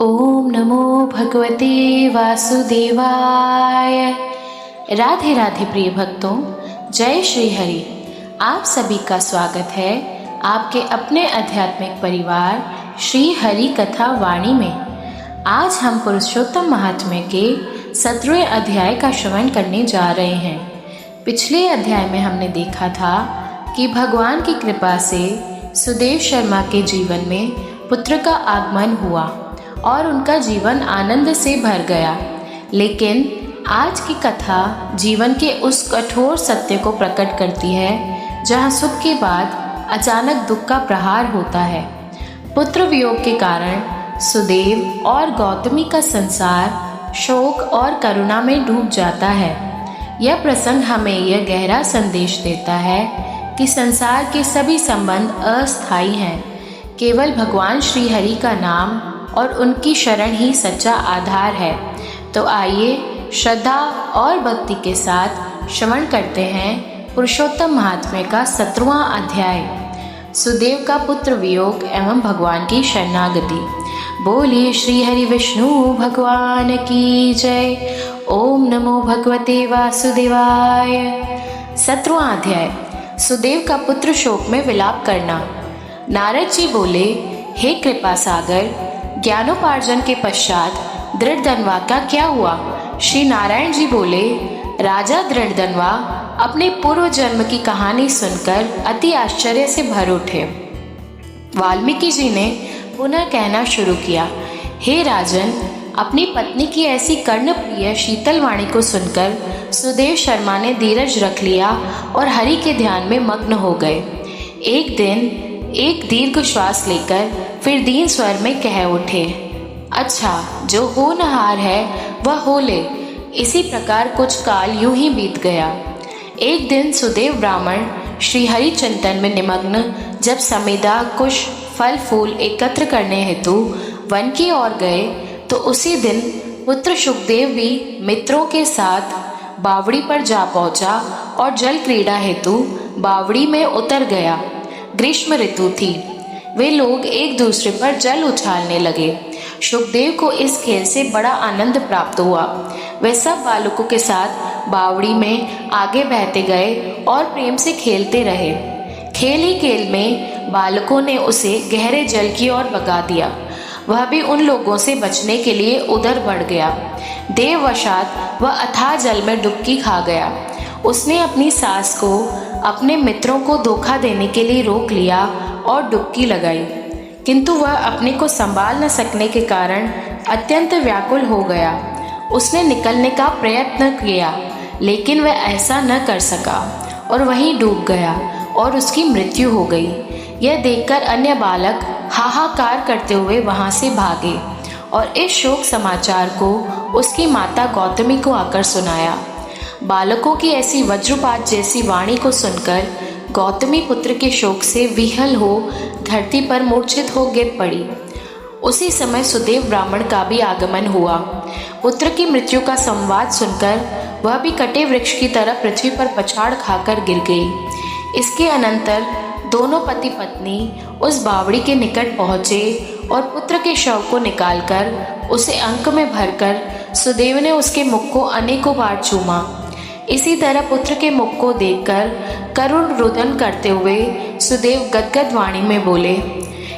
ओम नमो भगवते वासुदेवाय। राधे राधे प्रिय भक्तों, जय श्री हरि। आप सभी का स्वागत है आपके अपने आध्यात्मिक परिवार श्री हरि कथा वाणी में। आज हम पुरुषोत्तम महात्म्य के 17वें अध्याय का श्रवण करने जा रहे हैं। पिछले अध्याय में हमने देखा था कि भगवान की कृपा से सुदेव शर्मा के जीवन में पुत्र का आगमन हुआ और उनका जीवन आनंद से भर गया। लेकिन आज की कथा जीवन के उस कठोर सत्य को प्रकट करती है जहाँ सुख के बाद अचानक दुख का प्रहार होता है। पुत्र वियोग के कारण सुदेव और गौतमी का संसार शोक और करुणा में डूब जाता है। यह प्रसंग हमें यह गहरा संदेश देता है कि संसार के सभी संबंध अस्थायी हैं। केवल भगवान श्री हरि का नाम और उनकी शरण ही सच्चा आधार है। तो आइए श्रद्धा और भक्ति के साथ श्रवण करते हैं पुरुषोत्तम महात्म्य का 17वां अध्याय, सुदेव का पुत्र वियोग एवं भगवान की शरणागति। बोलिए श्री हरि विष्णु भगवान की जय। ओम नमो भगवते वासुदेवाय। 17वां अध्याय, सुदेव का पुत्र शोक में विलाप करना। नारद जी बोले, हे कृपा सागर, ज्ञानोपार्जन के पश्चात दृढ़धनवा का क्या हुआ? श्री नारायण जी बोले, राजा दृढ़धनवा अपने पूर्व जन्म की कहानी सुनकर अति आश्चर्य से भर उठे। वाल्मीकि जी ने पुनः कहना शुरू किया, हे राजन, अपनी पत्नी की ऐसी कर्णप्रिय शीतल वाणी को सुनकर सुदेव शर्मा ने धीरज रख लिया और हरि के ध्यान में मग्न हो गए। एक दिन एक दीर्घ श्वास लेकर फिर दीन स्वर में कह उठे, अच्छा, जो होनहार है वह हो ले। इसी प्रकार कुछ काल यूं ही बीत गया। एक दिन सुदेव ब्राह्मण श्री हरि चिंतन में निमग्न जब समेधा कुश फल फूल एकत्र करने हेतु वन की ओर गए तो उसी दिन पुत्र शुकदेव भी मित्रों के साथ बावड़ी पर जा पहुंचा और जल क्रीड़ा हेतु बावड़ी में उतर गया। ग्रीष्म ऋतु थी। वे लोग एक दूसरे पर जल उछालने लगे। शुकदेव को इस खेल से बड़ा आनंद प्राप्त हुआ। वे सब बालकों के साथ बावड़ी में आगे बहते गए और प्रेम से खेलते रहे। खेल ही खेल में बालकों ने उसे गहरे जल की ओर भगा दिया। वह भी उन लोगों से बचने के लिए उधर बढ़ गया। देववशात वह अथाह जल में डुबकी खा गया। उसने अपनी सास को अपने मित्रों को धोखा देने के लिए रोक लिया और डुबकी लगाई, किंतु वह अपने को संभाल न सकने के कारण अत्यंत व्याकुल हो गया। उसने निकलने का प्रयत्न किया, लेकिन वह ऐसा न कर सका और वहीं डूब गया और उसकी मृत्यु हो गई। यह देखकर अन्य बालक हाहाकार करते हुए वहां से भागे और इस शोक समाचार को उसकी माता गौतमी को आकर सुनाया। बालकों की ऐसी वज्रपात जैसी वाणी को सुनकर गौतमी पुत्र के शोक से विह्वल हो धरती पर मूर्छित हो गिर पड़ी। उसी समय सुदेव ब्राह्मण का भी आगमन हुआ। पुत्र की मृत्यु का संवाद सुनकर वह भी कटे वृक्ष की तरह पृथ्वी पर पछाड़ खाकर गिर गई। इसके अनंतर दोनों पति पत्नी उस बावड़ी के निकट पहुँचे और पुत्र के शव को निकालकर उसे अंक में भरकर सुदेव ने उसके मुख को अनेकों बार चूमा। इसी तरह पुत्र के मुख को देखकर करुण रुदन करते हुए सुदेव गदगद वाणी में बोले,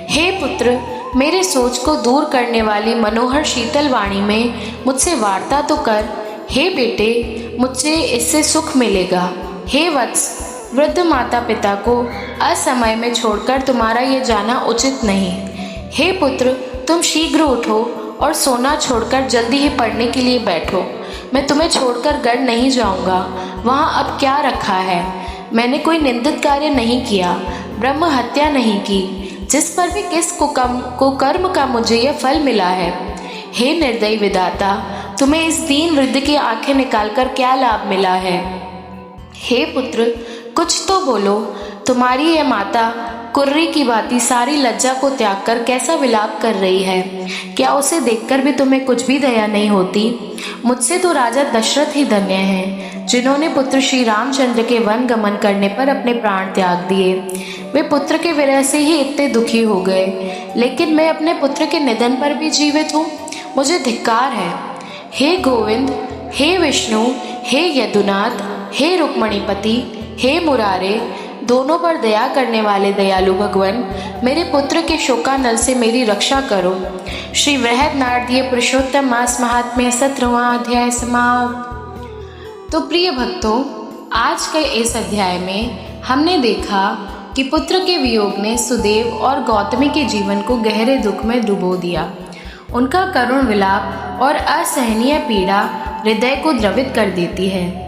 हे पुत्र, मेरे सोच को दूर करने वाली मनोहर शीतल वाणी में मुझसे वार्ता तो कर। हे बेटे, मुझसे इससे सुख मिलेगा। हे वत्स, वृद्ध माता पिता को असमय में छोड़कर तुम्हारा ये जाना उचित नहीं। हे पुत्र, तुम शीघ्र उठो और सोना छोड़कर जल्दी ही पढ़ने के लिए बैठो। मैं तुम्हें छोड़कर गढ़ नहीं जाऊंगा। वहाँ अब क्या रखा है? मैंने कोई निंदित कार्य नहीं किया, ब्रह्म हत्या नहीं की, जिस पर भी किस कुकर्म का मुझे यह फल मिला है। हे निर्दयी विधाता, तुम्हें इस दीन वृद्ध की आंखें निकालकर क्या लाभ मिला है? हे पुत्र, कुछ तो बोलो। तुम्हारी यह माता कुर्री की भांति सारी लज्जा को त्याग कर कैसा विलाप कर रही है। क्या उसे देखकर भी तुम्हें कुछ भी दया नहीं होती? मुझसे तो राजा दशरथ ही धन्य हैं, जिन्होंने पुत्र श्री रामचंद्र के वन गमन करने पर अपने प्राण त्याग दिए। वे पुत्र के विरह से ही इतने दुखी हो गए, लेकिन मैं अपने पुत्र के निधन पर भी जीवित हूँ। मुझे धिक्कार है। हे गोविंद, हे विष्णु, हे यदुनाथ, हे रुक्मणीपति, हे मुरारे, दोनों पर दया करने वाले दयालु भगवान, मेरे पुत्र के शोकानल से मेरी रक्षा करो। श्री वृहद नारदीय पुरुषोत्तम मास महात्म्य 17वां अध्याय समाप्त। तो प्रिय भक्तों, आज के इस अध्याय में हमने देखा कि पुत्र के वियोग ने सुदेव और गौतमी के जीवन को गहरे दुख में डुबो दिया। उनका करुण विलाप और असहनीय पीड़ा हृदय को द्रवित कर देती है।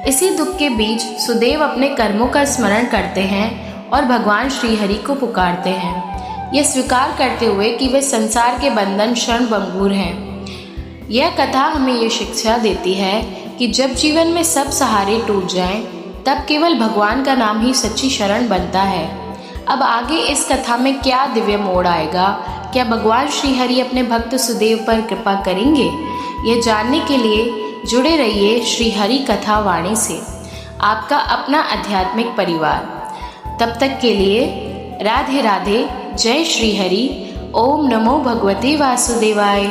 इसी दुख के बीच सुदेव अपने कर्मों का स्मरण करते हैं और भगवान श्रीहरि को पुकारते हैं, यह स्वीकार करते हुए कि वे संसार के बंधन क्षणभंगुर हैं। यह कथा हमें ये शिक्षा देती है कि जब जीवन में सब सहारे टूट जाएं, तब केवल भगवान का नाम ही सच्ची शरण बनता है। अब आगे इस कथा में क्या दिव्य मोड़ आएगा? क्या भगवान श्रीहरि अपने भक्त सुदेव पर कृपा करेंगे? यह जानने के लिए जुड़े रहिए श्री हरि कथा वाणी से, आपका अपना आध्यात्मिक परिवार। तब तक के लिए राधे राधे, जय श्री हरि। ओम नमो भगवते वासुदेवाय।